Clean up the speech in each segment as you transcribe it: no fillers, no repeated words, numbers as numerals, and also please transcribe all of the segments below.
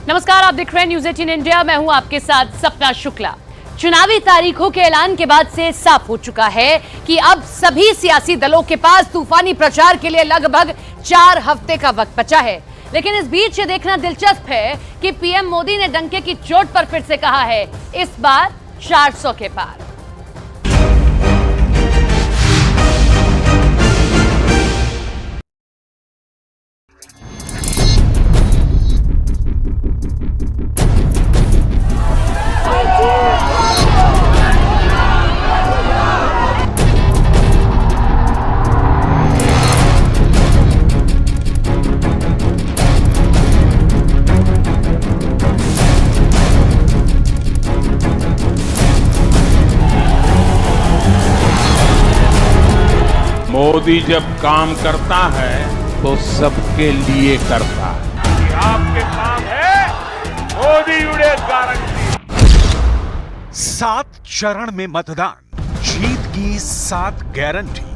नमस्कार, आप देख रहे हैं न्यूज 18 इंडिया। मैं हूं आपके साथ सपना शुक्ला। चुनावी तारीखों के ऐलान के बाद से साफ हो चुका है कि अब सभी सियासी दलों के पास तूफानी प्रचार के लिए लगभग 4 हफ्ते का वक्त बचा है। लेकिन इस बीच ये देखना दिलचस्प है कि पीएम मोदी ने डंके की चोट पर फिर से कहा है, इस बार 400 के पार। मोदी जब काम करता है तो सबके लिए करता है। ये आपके काम है, मोदी उड़े गारंटी। 7 चरण में मतदान, जीत की 7 गारंटी।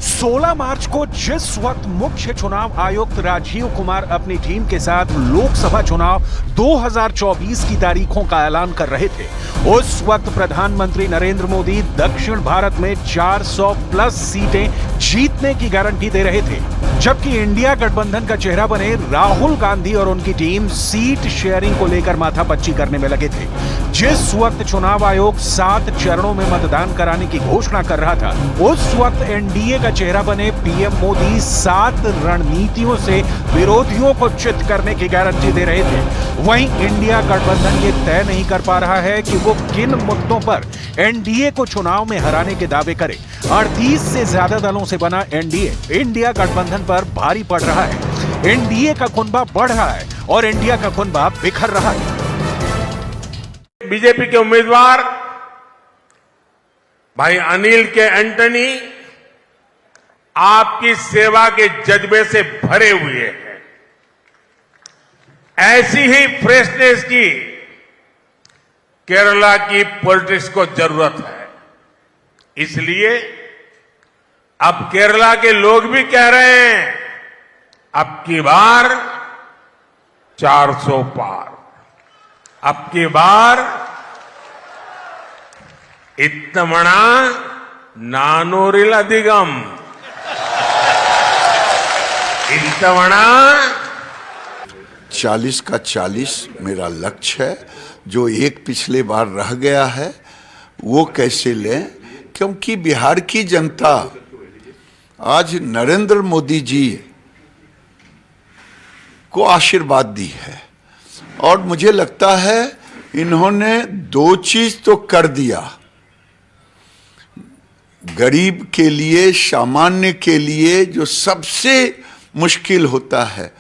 सोलह मार्च को जिस वक्त मुख्य चुनाव आयुक्त राजीव कुमार अपनी टीम के साथ लोकसभा चुनाव 2024 की तारीखों का ऐलान कर रहे थे, उस वक्त प्रधानमंत्री नरेंद्र मोदी दक्षिण भारत में 400 प्लस सीटें जीतने की गारंटी दे रहे थे, जबकि इंडिया गठबंधन का चेहरा बने राहुल गांधी और उनकी टीम सीट शेयरिंग को लेकर माथापच्ची करने में लगे थे। जिस वक्त चुनाव आयोग 7 चरणों में मतदान कराने की घोषणा कर रहा था, उस वक्त एनडीए का चेहरा बने पीएम मोदी 7 रणनीतियों से विरोधियों को चित करने की गारंटी दे रहे थे। वहीं इंडिया गठबंधन ये तय नहीं कर पा रहा है कि वो किन मुद्दों पर एनडीए को चुनाव में हराने के दावे करे। 38 से ज्यादा दलों से बना एनडीए इंडिया गठबंधन पर भारी पड़ रहा है। एनडीए का कुनबा बढ़ रहा है और इंडिया का कुनबा बिखर रहा है। बीजेपी के उम्मीदवार भाई अनिल के एंटनी आपकी सेवा के जज्बे से भरे हुए हैं। ऐसी ही फ्रेशनेस की केरला की पॉलिटिक्स को जरूरत है। इसलिए अब केरला के लोग भी कह रहे हैं, अब की बार 400 पार, अब की बार इत्तमणा नानूरिल अधिगम, इत्तमणा 40 का 40 मेरा लक्ष्य है। जो एक पिछले बार रह गया है वो कैसे लें, क्योंकि बिहार की जनता आज नरेंद्र मोदी जी को आशीर्वाद दी है और मुझे लगता है इन्होंने 2 चीज तो कर दिया। गरीब के लिए, सामान्य के लिए जो सबसे मुश्किल होता है,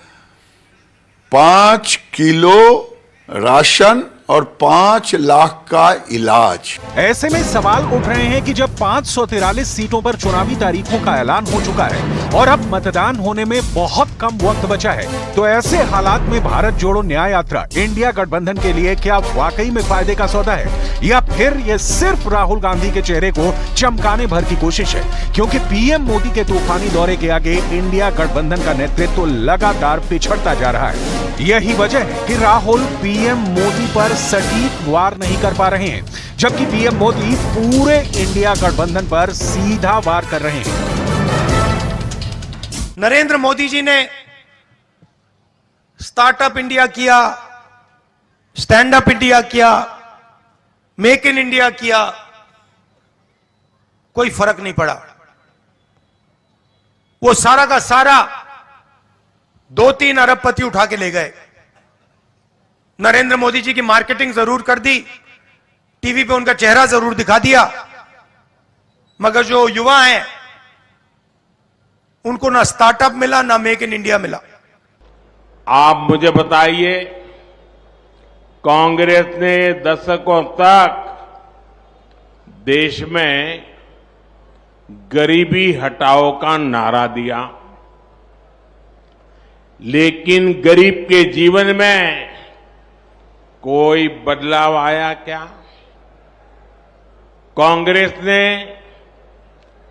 5 किलो राशन और 5 लाख का इलाज। ऐसे में सवाल उठ रहे हैं कि जब 543 सीटों पर चुनावी तारीखों का ऐलान हो चुका है और अब मतदान होने में बहुत कम वक्त बचा है, तो ऐसे हालात में भारत जोड़ो न्याय यात्रा इंडिया गठबंधन के लिए क्या वाकई में फायदे का सौदा है, या फिर यह सिर्फ राहुल गांधी के चेहरे को चमकाने भर की कोशिश है? क्योंकि पीएम मोदी के तूफानी दौरे के आगे इंडिया गठबंधन का नेतृत्व लगातार पिछड़ता जा रहा है। यही वजह है कि राहुल पीएम मोदी पर सटीक वार नहीं कर पा रहे हैं, जबकि पीएम मोदी पूरे इंडिया गठबंधन पर सीधा वार कर रहे हैं। नरेंद्र मोदी जी ने स्टार्टअप इंडिया किया, स्टैंड अप इंडिया किया, मेक इन इंडिया किया, कोई फर्क नहीं पड़ा। वो सारा का सारा 2-3 अरबपति उठा के ले गए। नरेंद्र मोदी जी की मार्केटिंग जरूर कर दी, टीवी पे उनका चेहरा जरूर दिखा दिया, मगर जो युवा हैं उनको ना स्टार्टअप मिला, ना मेक इन इंडिया मिला। आप मुझे बताइए, कांग्रेस ने दशकों तक देश में गरीबी हटाओ का नारा दिया, लेकिन गरीब के जीवन में कोई बदलाव आया क्या? कांग्रेस ने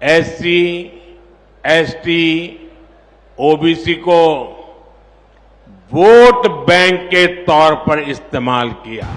एससी, एसटी, ओबीसी को वोट बैंक के तौर पर इस्तेमाल किया।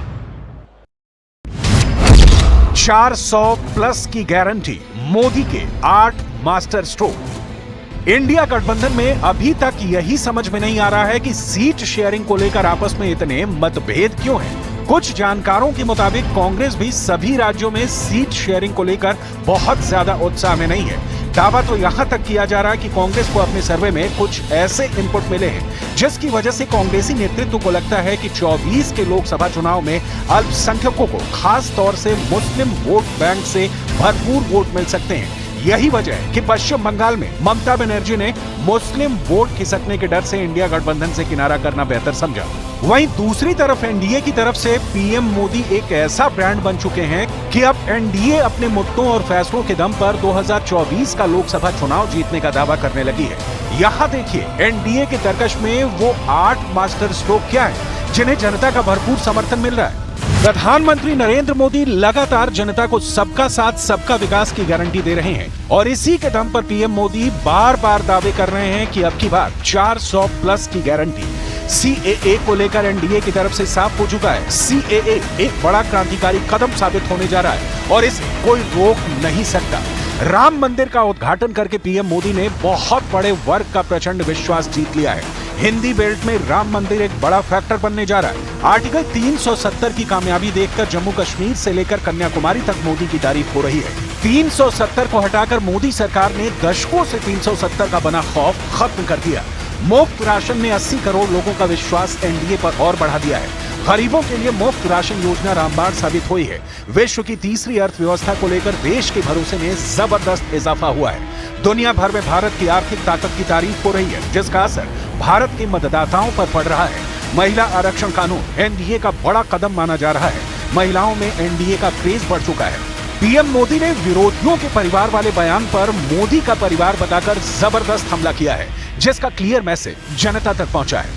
400 प्लस की गारंटी, मोदी के 8 मास्टर स्ट्रोक। इंडिया गठबंधन में अभी तक यही समझ में नहीं आ रहा है कि सीट शेयरिंग को लेकर आपस में इतने मतभेद क्यों हैं। कुछ जानकारों के मुताबिक कांग्रेस भी सभी राज्यों में सीट शेयरिंग को लेकर बहुत ज्यादा उत्साह में नहीं है। दावा तो यहां तक किया जा रहा है कि कांग्रेस को अपने सर्वे में कुछ ऐसे इनपुट मिले हैं जिसकी वजह से कांग्रेसी नेतृत्व को लगता है कि 24 के लोकसभा चुनाव में अल्पसंख्यकों को खास तौर से मुस्लिम वोट बैंक से भरपूर वोट मिल सकते हैं। यही वजह है कि पश्चिम बंगाल में ममता बनर्जी ने मुस्लिम वोट खिसकने के डर से इंडिया गठबंधन से किनारा करना बेहतर समझा। वहीं दूसरी तरफ एनडीए की तरफ से पीएम मोदी एक ऐसा ब्रांड बन चुके हैं कि अब एनडीए अपने मुद्दों और फैसलों के दम पर 2024 का लोकसभा चुनाव जीतने का दावा करने लगी है। यहाँ देखिए एनडीए के तर्कश में वो 8 मास्टर स्ट्रोक क्या है जिन्हें जनता का भरपूर समर्थन मिल रहा है। प्रधानमंत्री नरेंद्र मोदी लगातार जनता को सबका साथ सबका विकास की गारंटी दे रहे हैं और इसी के दम पर पीएम मोदी बार बार दावे कर रहे हैं कि अब की बार 400 प्लस की गारंटी। सीएए को लेकर एनडीए की तरफ से साफ हो चुका है, सीएए एक बड़ा क्रांतिकारी कदम साबित होने जा रहा है और इसे कोई रोक नहीं सकता। राम मंदिर का उद्घाटन करके पीएम मोदी ने बहुत बड़े वर्ग का प्रचंड विश्वास जीत लिया है। हिंदी बेल्ट में राम मंदिर एक बड़ा फैक्टर बनने जा रहा है। आर्टिकल 370 की कामयाबी देखकर जम्मू कश्मीर से लेकर कन्याकुमारी तक मोदी की तारीफ हो रही है। 370 को हटाकर मोदी सरकार ने दशकों से 370 का बना खौफ खत्म कर दिया। मुफ्त राशन ने 80 करोड़ लोगों का विश्वास एनडीए पर और बढ़ा दिया है। गरीबों के लिए मुफ्त राशन योजना रामबाण साबित हुई है। विश्व की तीसरी अर्थव्यवस्था को लेकर देश के भरोसे में जबरदस्त इजाफा हुआ है। दुनिया भर में भारत की आर्थिक ताकत की तारीफ हो रही है जिसका असर भारत के मतदाताओं पर पड़ रहा है। महिला आरक्षण कानून एनडीए का बड़ा कदम माना जा रहा है। महिलाओं में एनडीए का क्रेज बढ़ चुका है। पीएम मोदी ने विरोधियों के परिवार वाले बयान पर मोदी का परिवार बताकर जबरदस्त हमला किया है जिसका क्लियर मैसेज जनता तक पहुंचा है।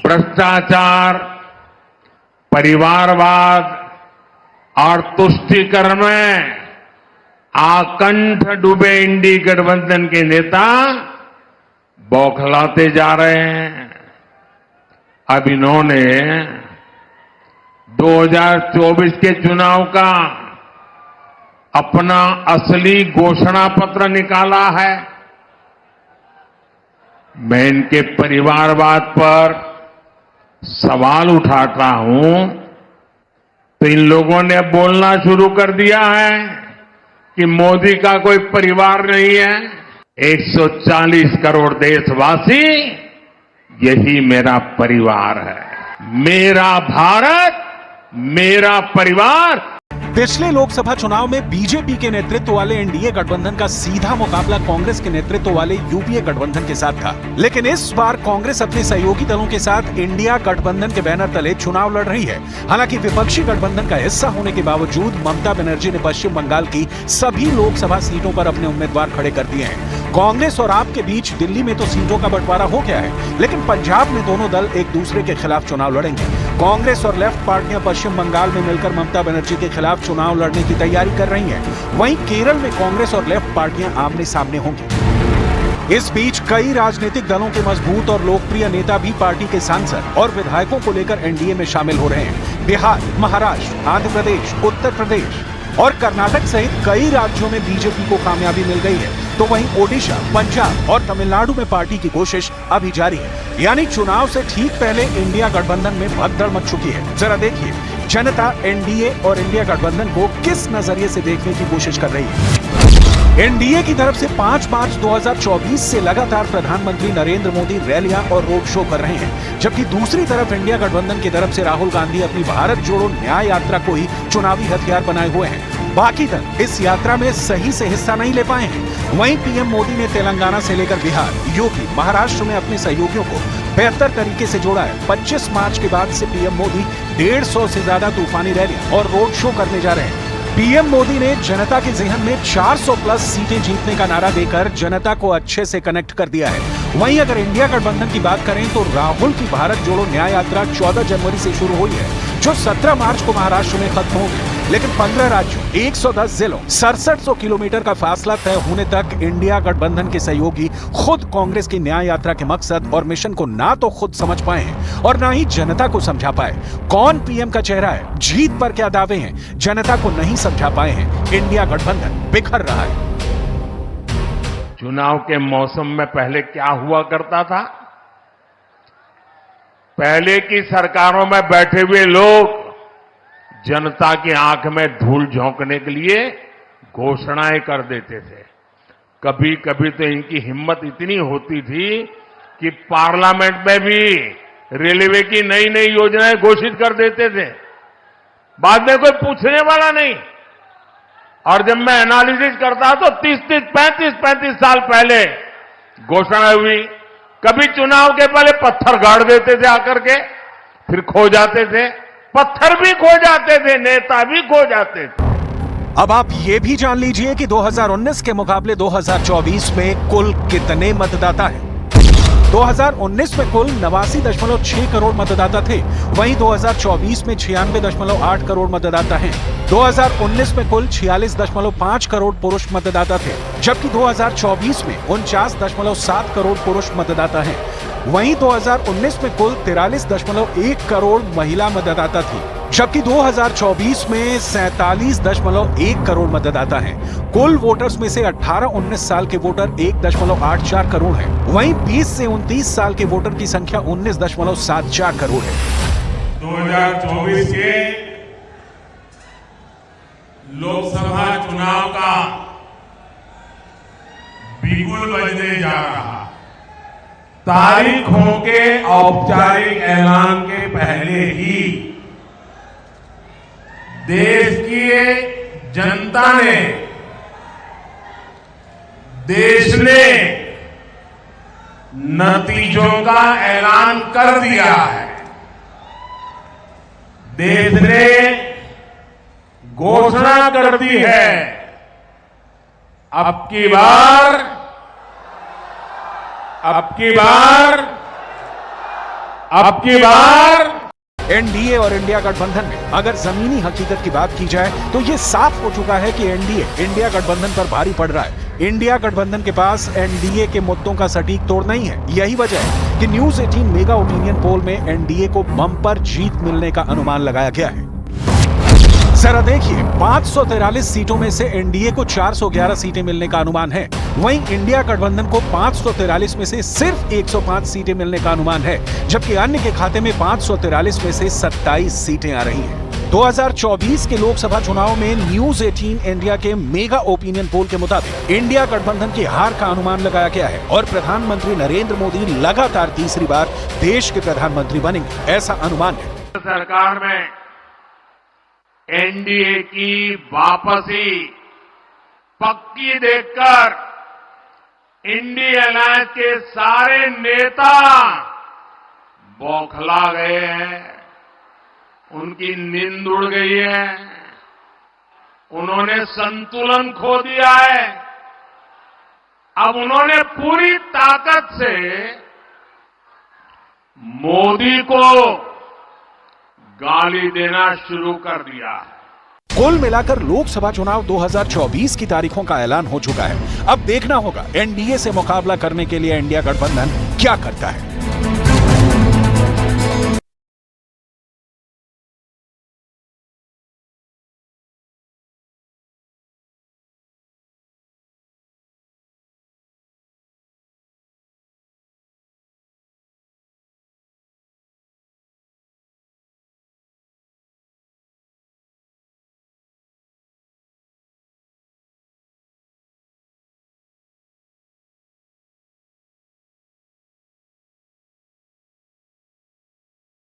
भ्रष्टाचार, परिवारवाद और तुष्टीकरण में आकंठ डूबे इंडी गठबंधन के नेता बौखलाते जा रहे हैं। अब इन्होंने 2024 के चुनाव का अपना असली घोषणा पत्र निकाला है। मैं इनके परिवारवाद पर सवाल उठाता हूं तो इन लोगों ने बोलना शुरू कर दिया है कि मोदी का कोई परिवार नहीं है। 140 करोड़ देशवासी यही मेरा परिवार है। मेरा भारत, मेरा परिवार। पिछले लोकसभा चुनाव में बीजेपी के नेतृत्व वाले एनडीए गठबंधन का सीधा मुकाबला कांग्रेस के नेतृत्व वाले यूपीए गठबंधन के साथ था, लेकिन इस बार कांग्रेस अपने सहयोगी दलों के साथ इंडिया गठबंधन के बैनर तले चुनाव लड़ रही है। हालांकि विपक्षी गठबंधन का हिस्सा होने के बावजूद ममता बनर्जी ने पश्चिम बंगाल की सभी लोकसभा सीटों पर अपने उम्मीदवार खड़े कर दिए हैं। कांग्रेस और आप के बीच दिल्ली में तो सीटों का बंटवारा हो गया है, लेकिन पंजाब में दोनों दल एक दूसरे के खिलाफ चुनाव लड़ेंगे। कांग्रेस और लेफ्ट पार्टियां पश्चिम बंगाल में मिलकर ममता बनर्जी के खिलाफ चुनाव लड़ने की तैयारी कर रही हैं। वहीं केरल में कांग्रेस और लेफ्ट पार्टियां आमने सामने होंगी। इस बीच कई राजनीतिक दलों के मजबूत और लोकप्रिय नेता भी पार्टी के सांसद और विधायकों को लेकर एनडीए में शामिल हो रहे हैं। बिहार, महाराष्ट्र, आंध्र प्रदेश, उत्तर प्रदेश और कर्नाटक सहित कई राज्यों में बीजेपी को कामयाबी मिल गई है, तो वहीं ओडिशा, पंजाब और तमिलनाडु में पार्टी की कोशिश अभी जारी है। यानी चुनाव से ठीक पहले इंडिया गठबंधन में भगदड़ मच चुकी है। जरा देखिए जनता एनडीए और इंडिया गठबंधन को किस नजरिए से देखने की कोशिश कर रही है। एनडीए की तरफ से 5 मार्च 2024 से लगातार प्रधानमंत्री नरेंद्र मोदी रैलियां और रोड शो कर रहे हैं, जबकि दूसरी तरफ इंडिया गठबंधन की तरफ से राहुल गांधी अपनी भारत जोड़ो न्याय यात्रा को ही चुनावी हथियार बनाए हुए हैं। बाकी दल इस यात्रा में सही से हिस्सा नहीं ले पाए हैं। वहीं पीएम मोदी ने तेलंगाना से लेकर बिहार, यूपी, महाराष्ट्र में अपने सहयोगियों को बेहतर तरीके से जोड़ा है। 25 मार्च के बाद से पीएम मोदी 150 से ज्यादा तूफानी रैलियां और रोड शो करने जा रहे हैं। पीएम मोदी ने जनता के ज़हन में 400 प्लस सीटें जीतने का नारा देकर जनता को अच्छे से कनेक्ट कर दिया है। वहीं अगर इंडिया गठबंधन की बात करें तो राहुल की भारत जोड़ो न्याय यात्रा 14 जनवरी से शुरू हुई है, जो 17 मार्च को महाराष्ट्र में खत्म होगी। लेकिन 15 राज्यों, 110 जिलों, 6700 किलोमीटर का फासला तय होने तक इंडिया गठबंधन के सहयोगी खुद कांग्रेस की न्याय यात्रा के मकसद और मिशन को ना तो खुद समझ पाए हैं और ना ही जनता को समझा पाए। कौन पीएम का चेहरा है, जीत पर क्या दावे हैं, जनता को नहीं समझा पाए हैं। इंडिया गठबंधन बिखर रहा है। चुनाव के मौसम में पहले क्या हुआ करता था? पहले की सरकारों में बैठे हुए लोग जनता की आंख में धूल झोंकने के लिए घोषणाएं कर देते थे। कभी कभी तो इनकी हिम्मत इतनी होती थी कि पार्लियामेंट में भी रेलवे की नई नई योजनाएं घोषित कर देते थे, बाद में कोई पूछने वाला नहीं। और जब मैं एनालिसिस करता तो 35 साल पहले घोषणा हुई। कभी चुनाव के पहले पत्थर गाड़ देते थे आकर के, फिर खो जाते थे, पत्थर भी खो जाते थे, नेता भी खो जाते थे। अब आप ये भी जान लीजिए कि 2019 के मुकाबले 2024 में कुल कितने मतदाता हैं। 2019 में कुल 89.6 करोड़ मतदाता थे, वहीं 2024 में 96.8 करोड़ मतदाता हैं। 2019 में कुल 46.5 करोड़ पुरुष मतदाता थे, जबकि 2024 में 49.7 करोड़ पुरुष मतदाता हैं। वहीं 2019 में कुल 43.1 करोड़ महिला मतदाता थी, जबकि 2024 में 47.1 करोड़ मतदाता हैं। कुल वोटर्स में से 18-19 साल के वोटर 1.84 करोड़ हैं। वहीं 20 से 29 साल के वोटर की संख्या 19.74 करोड़ है। 2024 के लोकसभा चुनाव का बिगुल बजने जा रहा। तारीखों के औपचारिक ऐलान के पहले ही देश की जनता ने, देश ने नतीजों का ऐलान कर दिया है। देश ने घोषणा कर दी है, अब की बार एनडीए और इंडिया गठबंधन में अगर जमीनी हकीकत की बात की जाए तो ये साफ हो चुका है कि एनडीए इंडिया गठबंधन पर भारी पड़ रहा है। इंडिया गठबंधन के पास एनडीए के मुद्दों का सटीक तोड़ नहीं है। यही वजह है कि न्यूज 18 मेगा ओपिनियन पोल में एनडीए को बम्पर जीत मिलने का अनुमान लगाया गया है। जरा देखिए, 543 सीटों में से एनडीए को 411 सीटें मिलने का अनुमान है, वहीं इंडिया गठबंधन को 543 में से सिर्फ 105 सीटें मिलने का अनुमान है, जबकि अन्य के खाते में 543 में से 27 सीटें आ रही हैं। 2024 के लोकसभा चुनाव में न्यूज 18 इंडिया के मेगा ओपिनियन पोल के मुताबिक इंडिया गठबंधन की हार का अनुमान लगाया गया है और प्रधानमंत्री नरेंद्र मोदी लगातार तीसरी बार देश के प्रधानमंत्री बनेंगे, ऐसा अनुमान है। सरकार में एनडीए की वापसी पक्की देखकर इंडिया अलायंस के सारे नेता बौखला गए हैं, उनकी नींद उड़ गई है, उन्होंने संतुलन खो दिया है। अब उन्होंने पूरी ताकत से मोदी को गाली देना शुरू कर दिया है। कुल मिलाकर लोकसभा चुनाव 2024 की तारीखों का ऐलान हो चुका है। अब देखना होगा एनडीए से मुकाबला करने के लिए इंडिया गठबंधन क्या करता है।